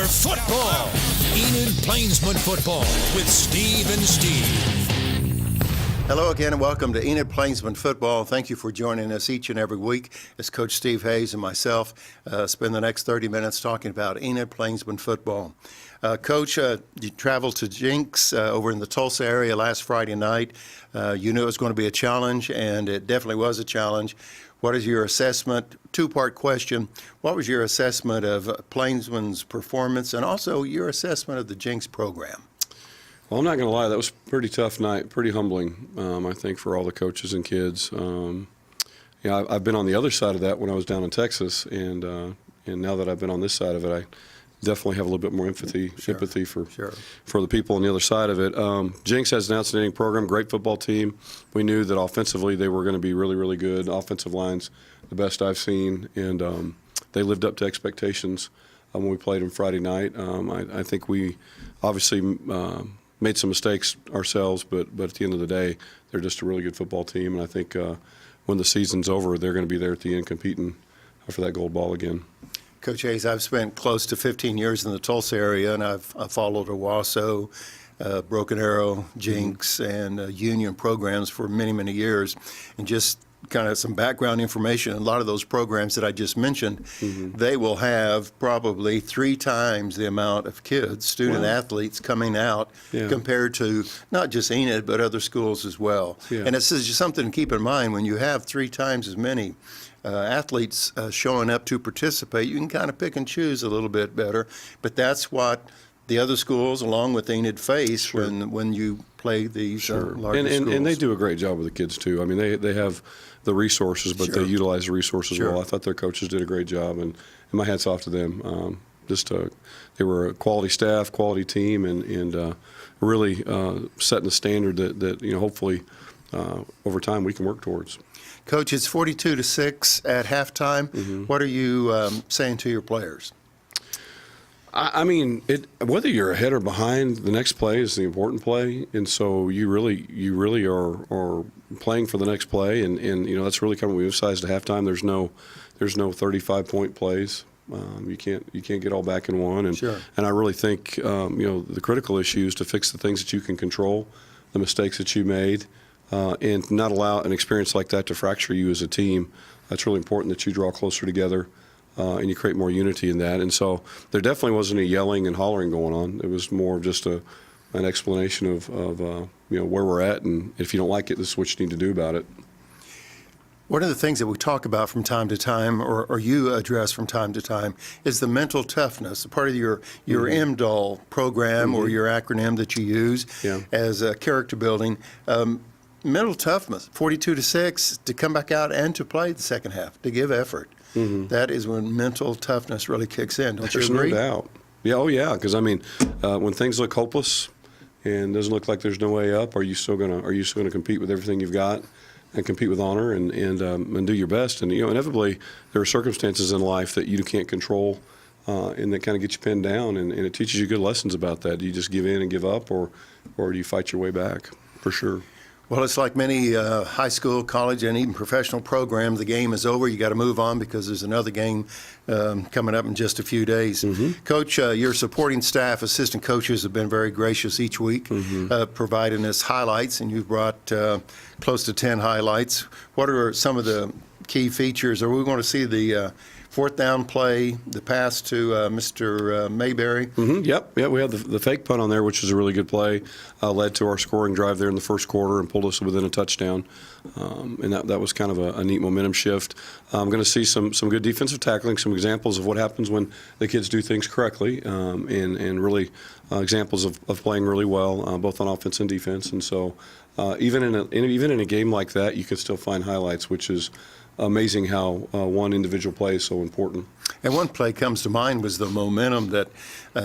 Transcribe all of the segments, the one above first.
football. Enid Plainsmen football with Steve and Steve. Hello again and welcome to Enid Plainsmen football. Thank you for joining us each and every week as Coach Steve Hayes and myself spend the next 30 minutes talking about Enid Plainsmen football. Coach, you traveled to Jenks over in the Tulsa area last Friday night. You knew it was going to be a challenge, and it definitely was a challenge. What is your assessment? Two-part question. What was your assessment of Plainsmen's performance and also your assessment of the Jenks program? Well, I'm not going to lie. That was a pretty tough night, pretty humbling, I think, for all the coaches and kids. I've been on the other side of that when I was down in Texas, and now that I've been on this side of it, I definitely have a little bit more empathy for the people on the other side of it. Jenks has an outstanding program, great football team. We knew that offensively they were going to be really, really good. Offensive line's the best I've seen, and they lived up to expectations when we played them Friday night. I think we obviously made some mistakes ourselves, but at the end of the day, they're just a really good football team, and I think when the season's over, they're going to be there at the end competing for that gold ball again. Coach Hayes, I've spent close to 15 years in the Tulsa area, and I've followed Owasso, Broken Arrow, Jenks, and Union programs for many, many years. And just kind of some background information, a lot of those programs that I just mentioned, they will have probably 3 times the amount of kids, student athletes coming out compared to not just Enid, but other schools as well. Yeah. And it's just something to keep in mind when you have 3 times as many athletes showing up to participate. You can kind of pick and choose a little bit better, but that's what the other schools, along with Enid, face when you play these larger schools. And they do a great job with the kids too. I mean, they have the resources, but they utilize the resources well. I thought their coaches did a great job, and my hat's off to them. They were a quality staff, quality team, and really setting the standard that hopefully over time we can work towards. Coach, it's 42-6 at halftime. What are you saying to your players? I mean, whether you're ahead or behind, the next play is the important play, and so you really are playing for the next play, and that's really kind of what we emphasized at halftime. There's no 35-point plays. You can't get all back in one, and I really think the critical issue is to fix the things that you can control, the mistakes that you made. And not allow an experience like that to fracture you as a team. That's really important that you draw closer together and you create more unity in that. And so there definitely wasn't any yelling and hollering going on. It was more of just an explanation of where we're at, and if you don't like it, this is what you need to do about it. One of the things that we talk about from time to time, or you address from time to time, is the mental toughness, part of your MDOL program or your acronym that you use as character building. Mental toughness, 42-6, to come back out and to play the second half, to give effort. That is when mental toughness really kicks in. Don't you agree? There's no doubt. Yeah, because I mean, when things look hopeless and doesn't look like there's no way up, are you still gonna compete with everything you've got and compete with honor and do your best? And inevitably there are circumstances in life that you can't control, and that kind of get you pinned down, and it teaches you good lessons about that. Do you just give in and give up, or do you fight your way back? For sure. Well, it's like many high school, college, and even professional programs. The game is over. You got to move on because there's another game coming up in just a few days. Coach, your supporting staff, assistant coaches have been very gracious each week, providing us highlights, and you've brought close to 10 highlights. What are some of the key features? Are we going to see the fourth down play, the pass to Mr. Mayberry? Yep. We had the fake punt on there, which was a really good play, led to our scoring drive there in the first quarter and pulled us within a touchdown. And that was kind of a neat momentum shift. I'm going to see some good defensive tackling, some examples of what happens when the kids do things correctly, and really examples of playing really well, both on offense and defense. And so even in a game like that, you can still find highlights, which is amazing how one individual play is so important. And one play comes to mind was the momentum that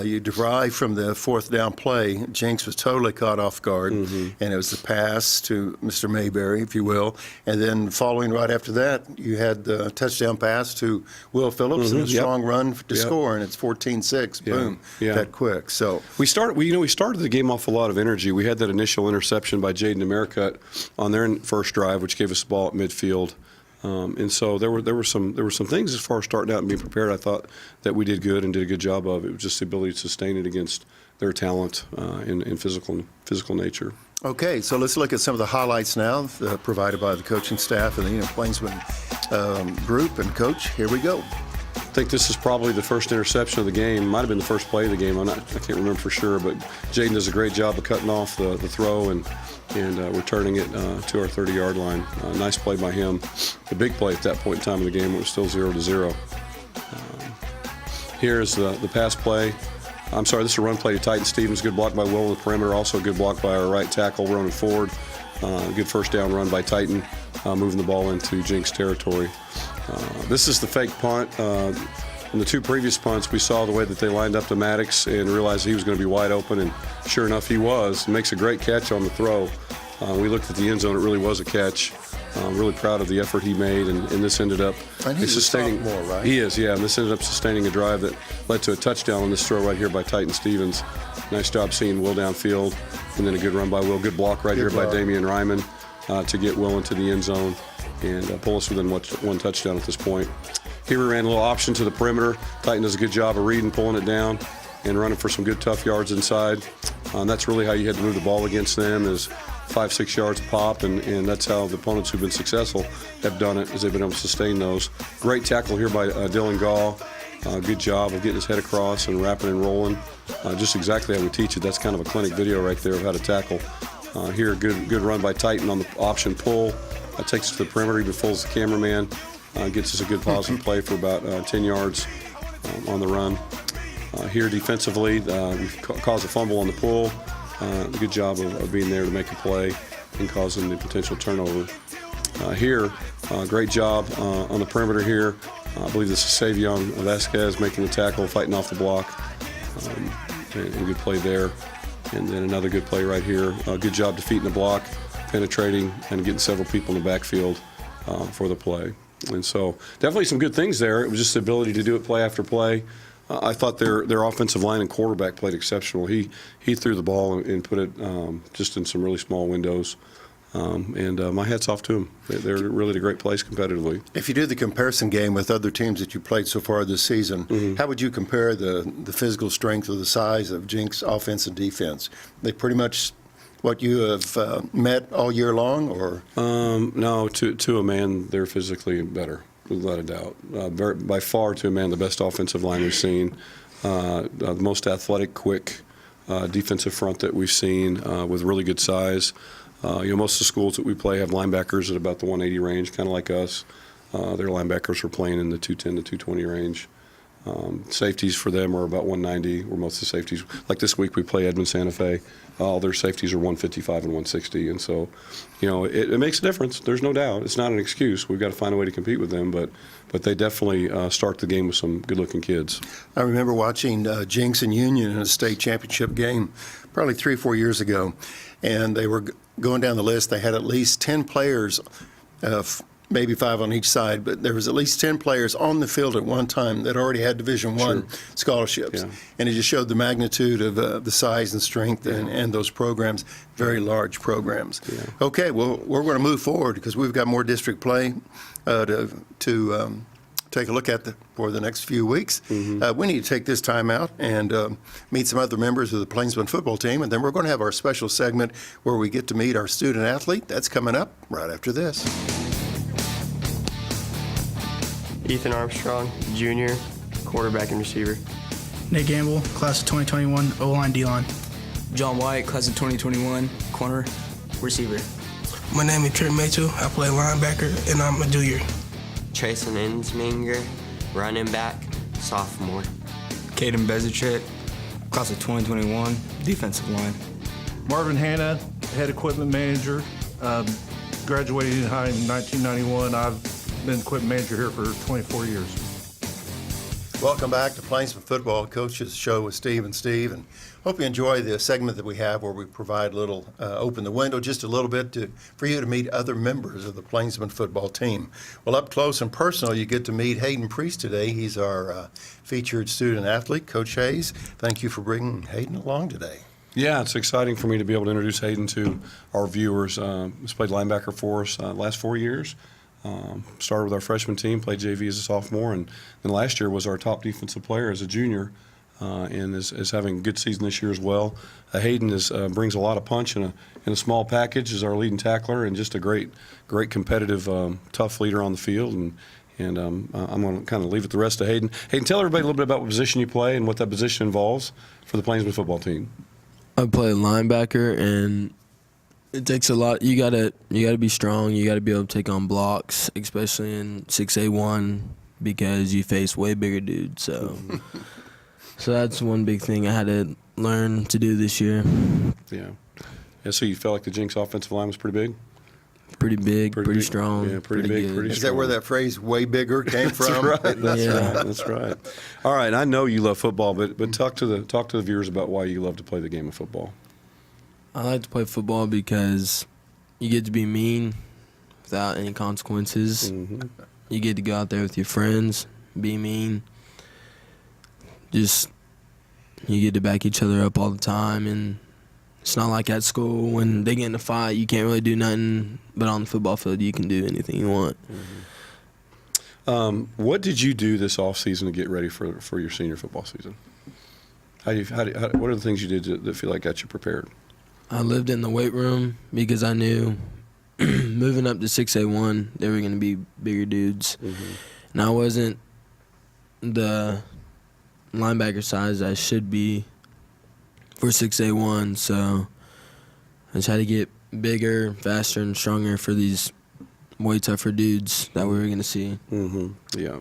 you derive from the fourth down play. Jenks was totally caught off guard, and it was the pass to Mr. Mayberry, if you will. And then following right after that, you had the touchdown pass to Will Phillips and a strong run to score, and it's 14-6, boom, that quick. So we started the game off a lot of energy. We had that initial interception by Jaden Americut on their first drive, which gave us the ball at midfield. And so there were some things as far as starting out and being prepared. I thought that we did good and did a good job of. It was just the ability to sustain it against their talent and physical nature. Okay, so let's look at some of the highlights now provided by the coaching staff and the Enid Plainsmen group. And Coach, here we go. I think this is probably the first interception of the game. Might have been the first play of the game. I can't remember for sure, but Jaden does a great job of cutting off the throw and returning it to our 30-yard line. Nice play by him. The big play at that point in time of the game. It was still 0-0. Here is the pass play. I'm sorry, this is a run play to Titan Stevens. Good block by Will on the perimeter. Also a good block by our right tackle running forward. Good first down run by Titan, moving the ball into Jinx territory. This is the fake punt. In the two previous punts, we saw the way that they lined up to Maddox and realized he was going to be wide open, and sure enough, he was. Makes a great catch on the throw. We looked at the end zone. It really was a catch. I'm really proud of the effort he made, and this ended up sustaining more, right? He is, yeah. And this ended up sustaining a drive that led to a touchdown on this throw right here by Titan Stevens. Nice job seeing Will downfield, and then a good run by Will. Good block right here by Damian Ryman to get Will into the end zone and pull us within one touchdown at this point. Here we ran a little option to the perimeter. Titan does a good job of reading, pulling it down, and running for some good tough yards inside. And that's really how you had to move the ball against them, is 5-6 yards pop, and that's how the opponents who've been successful have done it, is they've been able to sustain those. Great tackle here by Dylan Gall. Good job of getting his head across and wrapping and rolling. Just exactly how we teach it. That's kind of a clinic video right there of how to tackle. Here, good run by Titan on the option pull. Takes us to the perimeter, even fools the cameraman. Gets us a good positive play for about 10 yards on the run. Here defensively, we caused a fumble on the pull. Good job of being there to make a play and causing the potential turnover. Here, great job on the perimeter here. I believe this is Savion Vasquez making the tackle, fighting off the block. And good play there. And then another good play right here. Good job defeating the block, penetrating, and getting several people in the backfield for the play. And so definitely some good things there. It was just the ability to do it play after play. I thought their offensive line and quarterback played exceptional. He threw the ball and put it just in some really small windows. And my hat's off to them. They're really in a great place competitively. If you do the comparison game with other teams that you played so far this season, how would you compare the physical strength or the size of Jinx offense and defense? They pretty much what you have met all year long, or? No, to a man, they're physically better, without a doubt. By far, to a man, the best offensive line we've seen. The most athletic, quick defensive front that we've seen with really good size. Most of the schools that we play have linebackers at about the 180 range, kind of like us. Their linebackers are playing in the 210 to 220 range. Safeties for them are about 190, where most of the safeties, like this week we play Edmond Santa Fe, all their safeties are 155 and 160. And so, it makes a difference. There's no doubt. It's not an excuse. We've got to find a way to compete with them, but they definitely start the game with some good-looking kids. I remember watching Jinx and Union in a state championship game probably 3 or 4 years ago, and they were going down the list. They had at least 10 players, maybe 5 on each side, but there was at least 10 players on the field at one time that already had Division I scholarships. Yeah. And it just showed the magnitude of the size and strength and those programs, very large programs. Yeah. Okay, well, we're going to move forward because we've got more district play to take a look at for the next few weeks. We need to take this time out and meet some other members of the Plainsmen football team, and then we're going to have our special segment where we get to meet our student athlete. That's coming up right after this. Ethan Armstrong, junior, quarterback and receiver. Nate Gamble, class of 2021, O-line, D-line. John White, class of 2021, corner, receiver. My name is Trent Mitchell. I play linebacker, and I'm a junior. Trayson Ensminger, running back, sophomore. Caden Bezichek, class of 2021, defensive line. Marvin Hanna, head equipment manager. Graduated in high in 1991. I've been equipment manager here for 24 years. Welcome back to Plainsmen Football Coaches Show with Steve and Steve, and hope you enjoy the segment that we have where we provide a little, open the window just a little bit for you to meet other members of the Plainsmen football team. Well, up close and personal, you get to meet Hayden Priest today. He's our featured student athlete. Coach Hayes, thank you for bringing Hayden along today. Yeah, it's exciting for me to be able to introduce Hayden to our viewers. He's played linebacker for us the last 4 years. Started with our freshman team, played JV as a sophomore, and then last year was our top defensive player as a junior, and is having a good season this year as well. Hayden brings a lot of punch in a small package, is our leading tackler, and just a great competitive, tough leader on the field. And I'm going to kind of leave it the rest to Hayden. Hayden, tell everybody a little bit about what position you play and what that position involves for the Plainsmen football team. I play linebacker, and it takes a lot. You gotta be strong. You gotta be able to take on blocks, especially in 6A1, because you face way bigger dudes. So that's one big thing I had to learn to do this year. Yeah. So you felt like the Jinx offensive line was pretty big? Pretty big, pretty big, strong. Yeah, pretty big, good. pretty Is strong. that where that phrase "way bigger" came from? That's right. That's right. All right. I know you love football, but talk to the viewers about why you love to play the game of football. I like to play football because you get to be mean without any consequences. Mm-hmm. You get to go out there with your friends, be mean. Just you get to back each other up all the time, and it's not like at school when they get in a fight, you can't really do nothing, but on the football field you can do anything you want. Mm-hmm. What did you do this off season to get ready for your senior football season? What are the things you did that feel like got you prepared? I lived in the weight room because I knew moving up to 6A1, they were going to be bigger dudes. Mm-hmm. And I wasn't the linebacker size I should be for 6A1, so I just had to get bigger, faster, and stronger for these way tougher dudes that we were going to see. Mm-hmm. Yeah.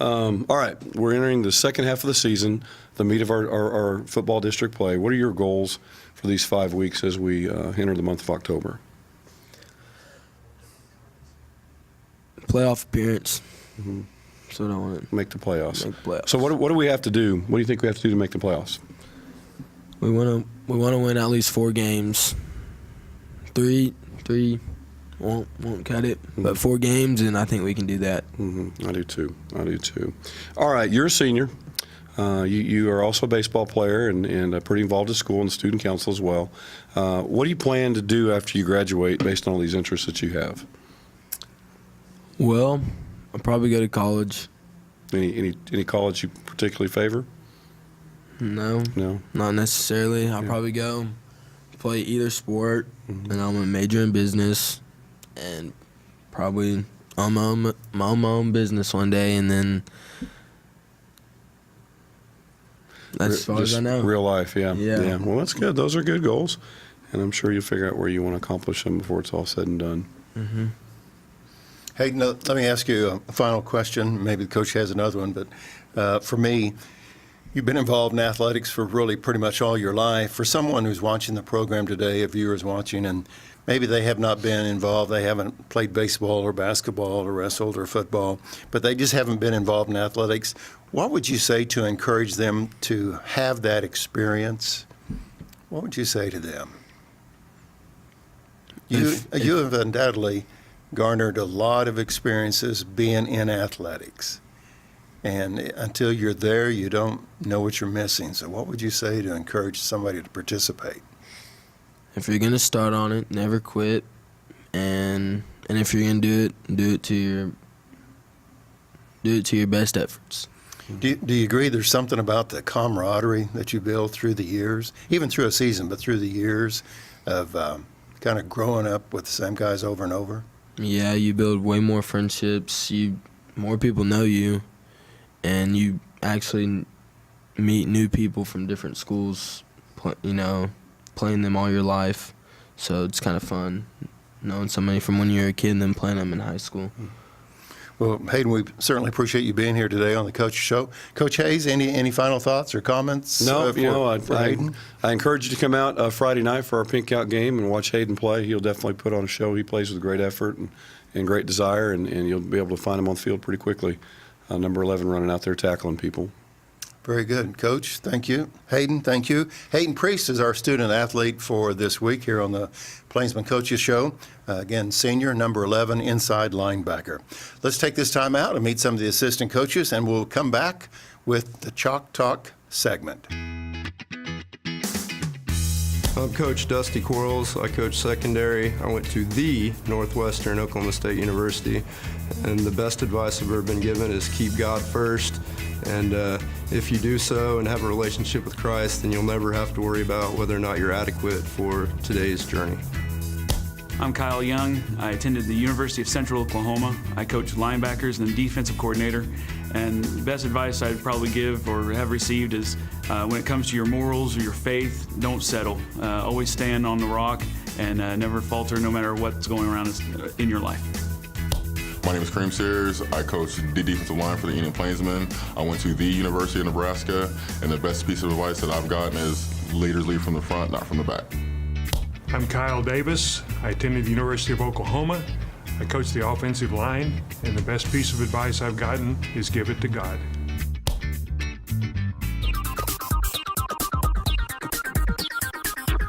All right, we're entering the second half of the season, the meat of our football district play. What are your goals for these 5 weeks as we enter the month of October? Playoff appearance. Mm-hmm. That's what I want. Make the playoffs. Make the playoffs. So what do we have to do? What do you think we have to do to make the playoffs? We want to win at least 4 games. Three won't cut it, but 4 games, and I think we can do that. Mm-hmm. I do too. All right, you're a senior. You are also a baseball player and pretty involved at school and the student council as well. What do you plan to do after you graduate based on all these interests that you have? Well, I'll probably go to college. Any college you particularly favor? No, not necessarily. I'll probably go play either sport, and I'm going to major in business and probably own my own business one day, and then that's as far as I know. Real life, yeah. Well, that's good. Those are good goals, and I'm sure you'll figure out where you want to accomplish them before it's all said and done. Mm-hmm. Hayden, let me ask you a final question. Maybe the coach has another one, but for me, you've been involved in athletics for really pretty much all your life. For someone who's watching the program today, a viewer's watching, and maybe they have not been involved, they haven't played baseball or basketball or wrestled or football, but they just haven't been involved in athletics, what would you say to encourage them to have that experience? What would you say to them? You have undoubtedly garnered a lot of experiences being in athletics. And until you're there, you don't know what you're missing. So what would you say to encourage somebody to participate? If you're going to start on it, never quit. And if you're going to do it to your best efforts. Do you agree there's something about the camaraderie that you build through the years, even through a season, but through the years of kind of growing up with the same guys over and over? Yeah, you build way more friendships. More people know you, and you actually meet new people from different schools, playing them all your life. So it's kind of fun knowing somebody from when you were a kid and then playing them in high school. Well, Hayden, we certainly appreciate you being here today on the Coach Show. Coach Hayes, any final thoughts or comments? No, for Hayden? I encourage you to come out Friday night for our Pink Out game and watch Hayden play. He'll definitely put on a show. He plays with great effort and great desire, and you'll be able to find him on the field pretty quickly. Number 11 running out there tackling people. Very good. Coach, thank you. Hayden, thank you. Hayden Priest is our student athlete for this week here on the Plainsmen Coaches Show. Again, senior, number 11, inside linebacker. Let's take this time out and meet some of the assistant coaches, and we'll come back with the Chalk Talk segment. I'm Coach Dusty Quarles. I coach secondary. I went to the Northwestern Oklahoma State University, and the best advice I've ever been given is keep God first. And if you do so and have a relationship with Christ, then you'll never have to worry about whether or not you're adequate for today's journey. I'm Kyle Young. I attended the University of Central Oklahoma. I coach linebackers and defensive coordinator. And the best advice I'd probably give or have received is when it comes to your morals or your faith, don't settle. Always stand on the rock and never falter no matter what's going around in your life. My name is Kareem Sears. I coach the defensive line for the Enid Plainsmen. I went to the University of Nebraska, and the best piece of advice that I've gotten is leaders lead from the front, not from the back. I'm Kyle Davis. I attended the University of Oklahoma. I coach the offensive line, and the best piece of advice I've gotten is give it to God.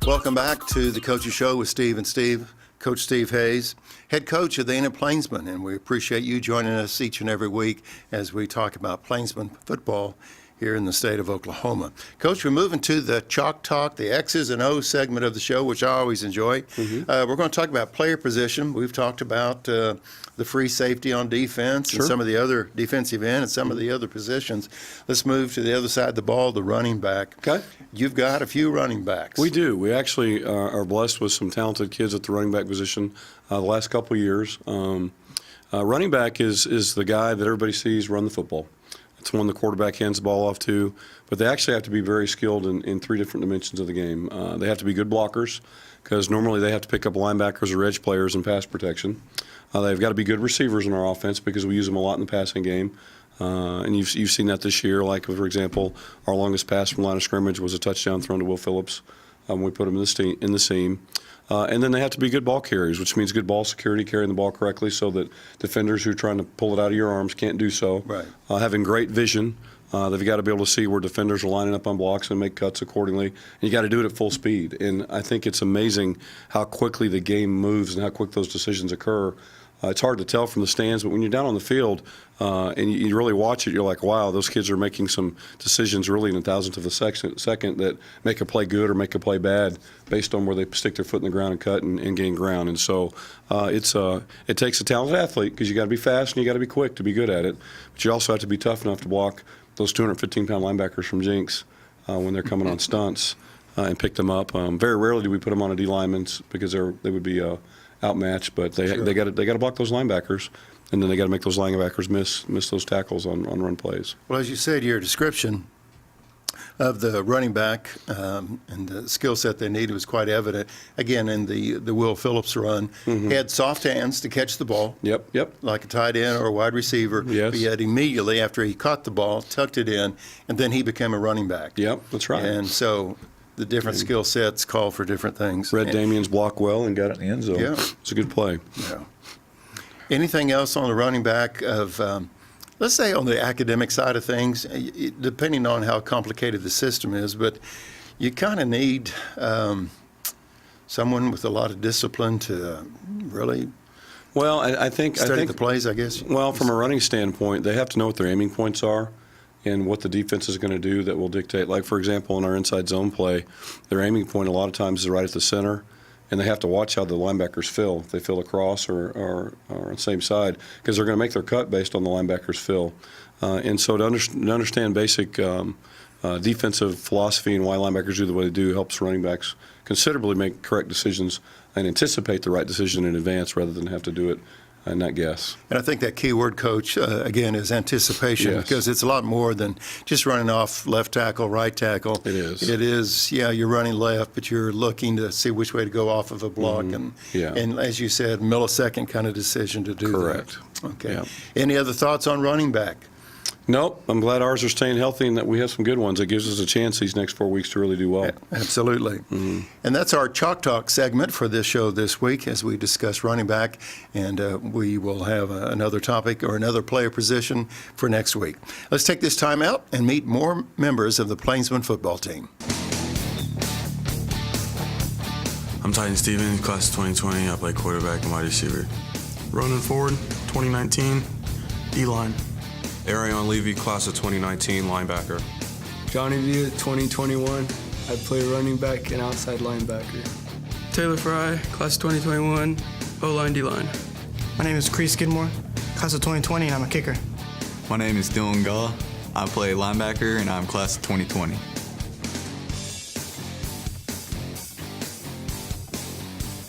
Welcome back to the Coaches Show with Steve and Steve. Coach Steve Hayes, head coach of the Enid Plainsmen, and we appreciate you joining us each and every week as we talk about Plainsmen football here in the state of Oklahoma. Coach, we're moving to the Chalk Talk, the X's and O's segment of the show, which I always enjoy. We're going to talk about player position. We've talked about the free safety on defense and some of the other defensive end and some of the other positions. Let's move to the other side of the ball, the running back. Okay. You've got a few running backs. We do. We actually are blessed with some talented kids at the running back position the last couple of years. Running back is the guy that everybody sees run the football. It's one the quarterback hands the ball off to, but they actually have to be very skilled in three different dimensions of the game. They have to be good blockers, because normally they have to pick up linebackers or edge players in pass protection. They've got to be good receivers in our offense because we use them a lot in the passing game. And you've seen that this year. Like, for example, our longest pass from line of scrimmage was a touchdown thrown to Will Phillips. We put him in the seam. And then they have to be good ball carriers, which means good ball security, carrying the ball correctly so that defenders who are trying to pull it out of your arms can't do so. Right. Having great vision. They've got to be able to see where defenders are lining up on blocks and make cuts accordingly. And you got to do it at full speed. And I think it's amazing how quickly the game moves and how quick those decisions occur. It's hard to tell from the stands, but when you're down on the field and you really watch it, you're like, wow, those kids are making some decisions really in a thousandth of a second that make a play good or make a play bad based on where they stick their foot in the ground and cut and gain ground. And so it takes a talented athlete, because you got to be fast and you got to be quick to be good at it. But you also have to be tough enough to block those 215-pound linebackers from Jinx when they're coming on stunts and pick them up. Very rarely do we put them on a D lineman because they would be outmatched, but they got to block those linebackers, and then they got to make those linebackers miss those tackles on run plays. Well, as you said, your description of the running back and the skill set they needed was quite evident. Again, in the Will Phillips run, he had soft hands to catch the ball. Yep. Like a tight end or a wide receiver. Yes. But yet immediately after he caught the ball, tucked it in, and then he became a running back. Yep, that's right. And so the different skill sets call for different things. Read Damien's block well and got it in the end zone. Yeah. It's a good play. Yeah. Anything else on the running back of, let's say on the academic side of things, depending on how complicated the system is, but you kind of need someone with a lot of discipline to really I think the plays, I guess. Well, from a running standpoint, they have to know what their aiming points are and what the defense is going to do that will dictate. Like, for example, in our inside zone play, their aiming point a lot of times is right at the center, and they have to watch how the linebackers fill. If they fill across or on the same side, because they're going to make their cut based on the linebackers' fill. And so to understand basic defensive philosophy and why linebackers do the way they do helps running backs considerably make correct decisions and anticipate the right decision in advance rather than have to do it and not guess. And I think that key word, Coach, again, is anticipation, Yes. because it's a lot more than just running off left tackle, right tackle. It is. It is, you're running left, but you're looking to see which way to go off of a block. And as you said, millisecond kind of decision to do Correct. that. Okay. Yeah. Any other thoughts on running back? Nope. I'm glad ours are staying healthy and that we have some good ones. It gives us a chance these next 4 weeks to really do well. Yeah, absolutely. Mm-hmm. And that's our Chalk Talk segment for this show this week as we discuss running back. And we will have another topic or another player position for next week. Let's take this time out and meet more members of the Plainsmen football team. I'm Titan Steven, class of 2020. I play quarterback and wide receiver. Ronan Ford, 2019, D-line. Arion Levy, class of 2019, linebacker. Johnny Villa, 2021, I play running back and outside linebacker. Taylor Fry, class of 2021, O-line, D-line. My name is Chris Skidmore, class of 2020, and I'm a kicker. My name is Dylan Gaw. I play linebacker, and I'm class of 2020.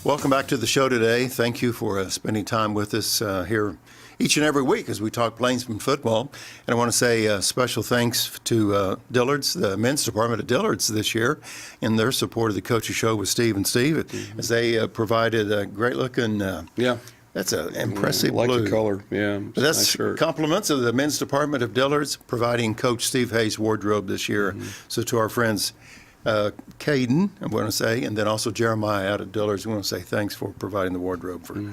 Welcome back to the show today. Thank you for spending time with us here each and every week as we talk Plainsmen football. And I want to say special thanks to Dillard's, the men's department at Dillard's this year, in their support of the Coaches Show with Steve and Steve, as they provided a great-looking that's an impressive like blue. the color, yeah. That's nice shirt. compliments of the men's department of Dillard's providing Coach Steve Hayes' wardrobe this year. So to our friends, Caden, I want to say, and then also Jeremiah out at Dillard's, we want to say thanks for providing the wardrobe for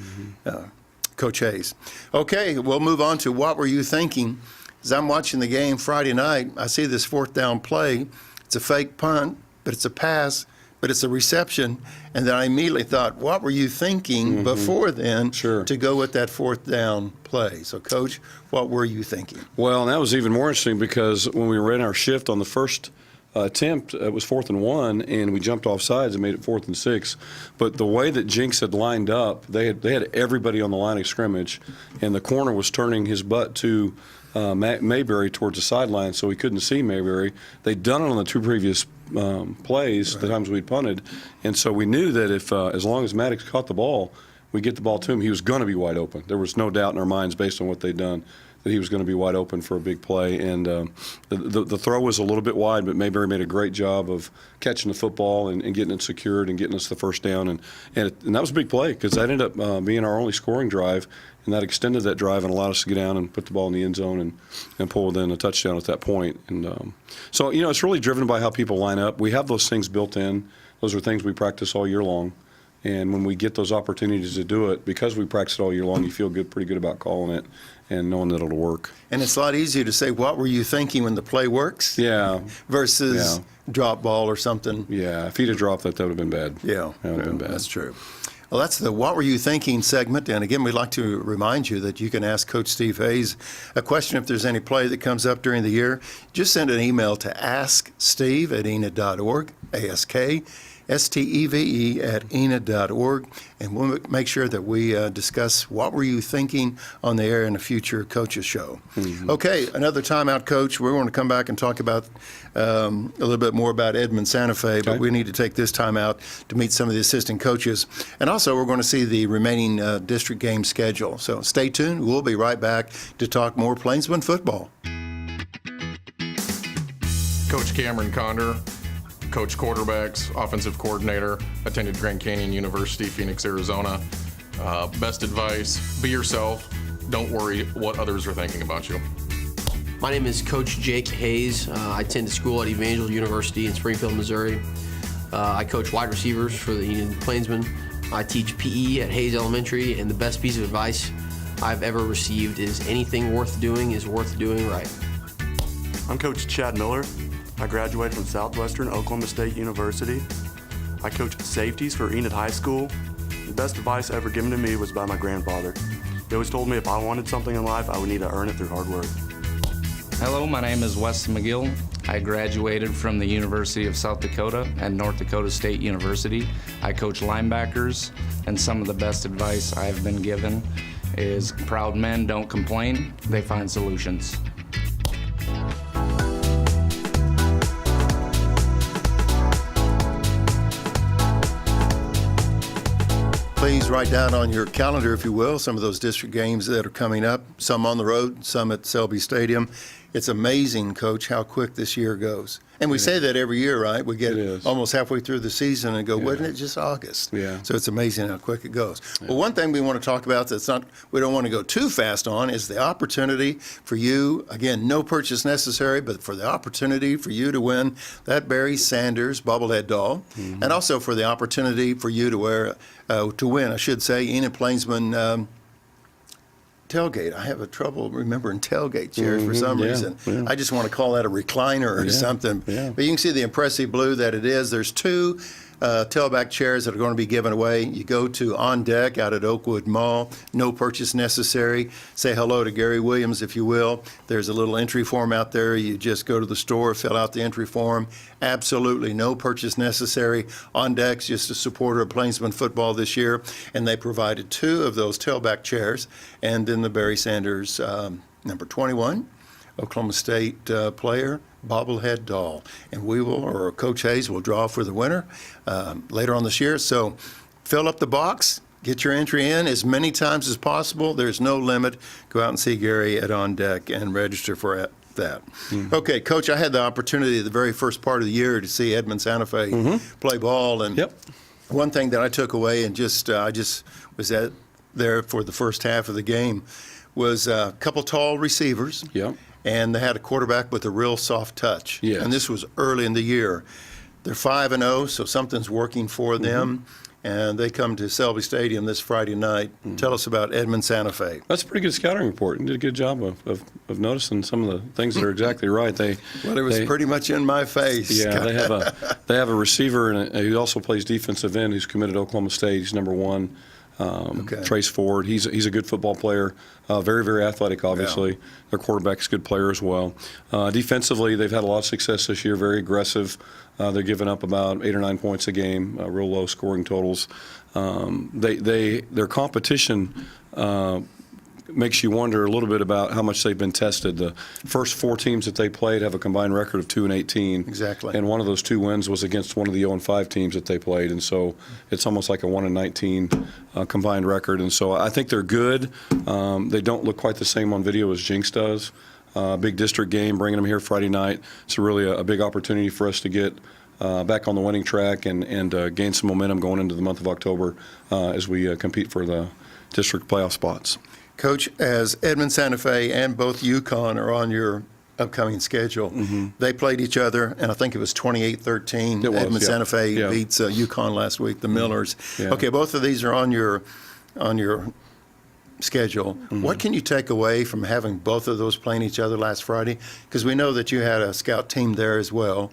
Coach Hayes. Okay, we'll move on to what were you thinking? As I'm watching the game Friday night, I see this fourth down play. It's a fake punt, but it's a pass, but it's a reception. And then I immediately thought, what were you thinking before then to go with that fourth down play? So, Coach, what were you thinking? Well, and that was even more interesting because when we ran our shift on the first attempt, it was 4th and 1, and we jumped off sides and made it 4th and 6. But the way that Jinx had lined up, they had everybody on the line of scrimmage, and the corner was turning his butt to Mayberry towards the sideline, so he couldn't see Mayberry. They'd done it on the two previous plays, the times we'd punted, and so we knew that if as long as Maddox caught the ball, we get the ball to him, he was going to be wide open. There was no doubt in our minds based on what they'd done that he was going to be wide open for a big play. And the throw was a little bit wide, but Mayberry made a great job of catching the football and getting it secured and getting us the first down. And that was a big play because that ended up being our only scoring drive, and that extended that drive and allowed us to get down and put the ball in the end zone and pull within a touchdown at that point. And so, it's really driven by how people line up. We have those things built in. Those are things we practice all year long. And when we get those opportunities to do it, because we practice it all year long, you feel pretty good about calling it and knowing that it'll work. And it's a lot easier to say, what were you thinking when the play works? Yeah. Versus drop ball or something. Yeah, if he'd have dropped that would have been bad. Yeah, that would have been bad. That's true. Well, that's the What Were You Thinking segment. And again, we'd like to remind you that you can ask Coach Steve Hayes a question if there's any play that comes up during the year. Just send an email to asksteve@enid.org, AskSteve@enid.org, and we'll make sure that we discuss what were you thinking on the air in a future Coaches Show. Okay, another timeout, Coach. We're going to come back and talk about a little bit more about Edmond Santa Fe, but we need to take this time out to meet some of the assistant coaches. And also, we're going to see the remaining district game schedule. So stay tuned. We'll be right back to talk more Plainsmen football. Coach Cameron Condor, coach quarterbacks, offensive coordinator, attended Grand Canyon University, Phoenix, Arizona. Best advice, be yourself. Don't worry what others are thinking about you. My name is Coach Jake Hayes. I attended school at Evangel University in Springfield, Missouri. I coach wide receivers for the Enid Plainsmen. I teach PE at Hayes Elementary, and the best piece of advice I've ever received is anything worth doing is worth doing right. I'm Coach Chad Miller. I graduated from Southwestern Oklahoma State University. I coach safeties for Enid High School. The best advice ever given to me was by my grandfather. He always told me if I wanted something in life, I would need to earn it through hard work. Hello, my name is Wes McGill. I graduated from the University of South Dakota and North Dakota State University. I coach linebackers, and some of the best advice I've been given is proud men don't complain, they find solutions. Please write down on your calendar, if you will, some of those district games that are coming up, some on the road, some at Selby Stadium. It's amazing, Coach, how quick this year goes. And we say that every year, right? We get almost halfway through the season and go, wasn't it just August? Yeah. So it's amazing how quick it goes. Well, one thing we want to talk about that's not, we don't want to go too fast on is the opportunity for you, again, no purchase necessary, but for the opportunity for you to win that Barry Sanders bobblehead doll, and also for the opportunity for you to win, I should say, Enid Plainsman tailgate. I have a trouble remembering tailgate chairs for some reason. Yeah. I just want to call that a recliner or something. Yeah. But you can see the impressive blue that it is. There's two tailback chairs that are going to be given away. You go to On Deck out at Oakwood Mall. No purchase necessary. Say hello to Gary Williams, if you will. There's a little entry form out there. You just go to the store, fill out the entry form. Absolutely no purchase necessary. On Deck's just a supporter of Plainsmen football this year, and they provided 2 of those tailback chairs, and then the Barry Sanders number 21 Oklahoma State player bobblehead doll, and we will, or Coach Hayes will draw for the winner later on this year. So fill up the box, get your entry in as many times as possible. There's no limit. Go out and see Gary at On Deck and register for that. Okay, Coach, I had the opportunity the very first part of the year to see Edmond Santa Fe play ball, and one thing that I took away and I just was there for the first half of the game was a couple tall receivers. And they had a quarterback with a real soft touch. And this was early in the year. They're 5-0, so something's working for them. And they come to Selby Stadium this Friday night. Tell us about Edmond Santa Fe. That's a pretty good scouting report. You did a good job of noticing some of the things that are exactly right. Well, it was pretty much in my face. Yeah, they have a receiver and who also plays defensive end who's committed to Oklahoma State. He's number 1. Trace Ford. He's a good football player, very, very athletic, obviously. Their quarterback's a good player as well. Defensively, they've had a lot of success this year, very aggressive. They're giving up about 8 or 9 points a game, real low scoring totals. Their competition makes you wonder a little bit about how much they've been tested. The first 4 teams that they played have a combined record of 2-18. Exactly. And one of those 2 wins was against one of the 0-5 teams that they played. And so it's almost like a 1-19 combined record. And so I think they're good. They don't look quite the same on video as Jinx does. Big district game, bringing them here Friday night. It's really a big opportunity for us to get back on the winning track and gain some momentum going into the month of October as we compete for the district playoff spots. Coach, as Edmond Santa Fe and both UConn are on your upcoming schedule, they played each other, and I think it was 28-13. Edmond Santa Fe beats UConn last week, the Millers. Okay, both of these are on your schedule. What can you take away from having both of those playing each other last Friday? Because we know that you had a scout team there as well.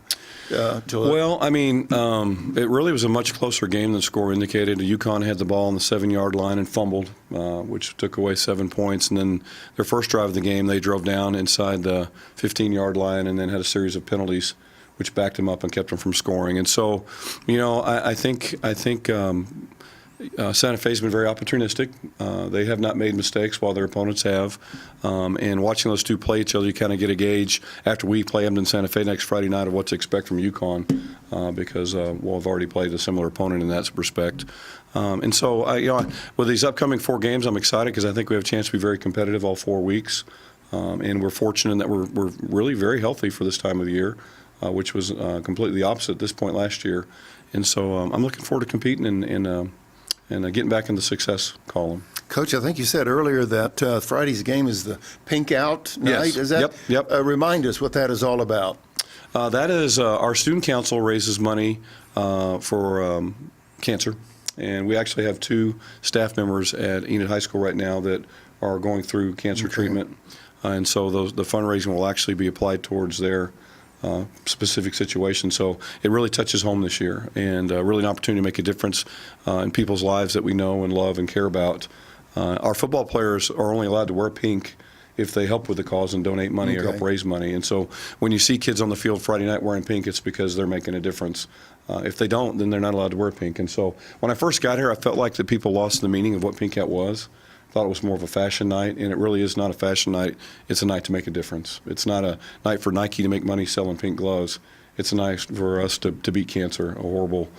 Well, I mean, it really was a much closer game than the score indicated. UConn had the ball on the 7-yard line and fumbled, which took away 7 points. And then their first drive of the game, they drove down inside the 15-yard line and then had a series of penalties, which backed them up and kept them from scoring. And so, I think Santa Fe's been very opportunistic. They have not made mistakes while their opponents have. And watching those 2 play each other, you kind of get a gauge after we play Edmond Santa Fe next Friday night of what to expect from UConn because we've already played a similar opponent in that respect. And so, with these upcoming 4 games, I'm excited because I think we have a chance to be very competitive all 4 weeks. And we're fortunate that we're really very healthy for this time of the year, which was completely the opposite at this point last year. And so I'm looking forward to competing and getting back in the success column. Coach, I think you said earlier that Friday's game is the Pink Out night. Yes. Is that? Yep. Remind us what that is all about. That is our student council raises money for cancer, and we actually have 2 staff members at Enid High School right now that are going through cancer treatment, and so the fundraising will actually be applied towards their specific situation. So it really touches home this year, and really an opportunity to make a difference in people's lives that we know and love and care about. Our football players are only allowed to wear pink if they help with the cause and donate money or help raise money. And so when you see kids on the field Friday night wearing pink, it's because they're making a difference. If they don't, then they're not allowed to wear pink. And so when I first got here, I felt like the people lost the meaning of what Pink Out was. Thought it was more of a fashion night, and it really is not a fashion night. It's a night to make a difference. It's not a night for Nike to make money selling pink gloves. It's a night for us to beat cancer, a horrible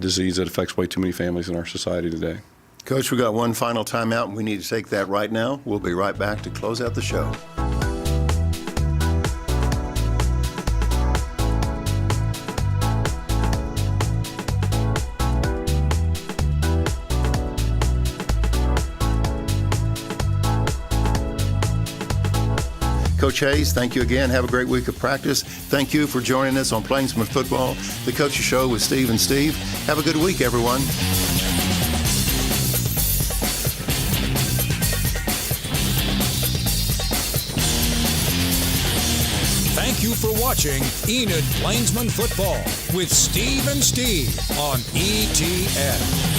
disease that affects way too many families in our society today. Coach, we got one final timeout, and we need to take that right now. We'll be right back to close out the show. Coach Hayes, thank you again. Have a great week of practice. Thank you for joining us on Plainsmen Football, the Coach's Show with Steve and Steve. Have a good week, everyone. Thank you for watching Enid Plainsman Football with Steve and Steve on ETN.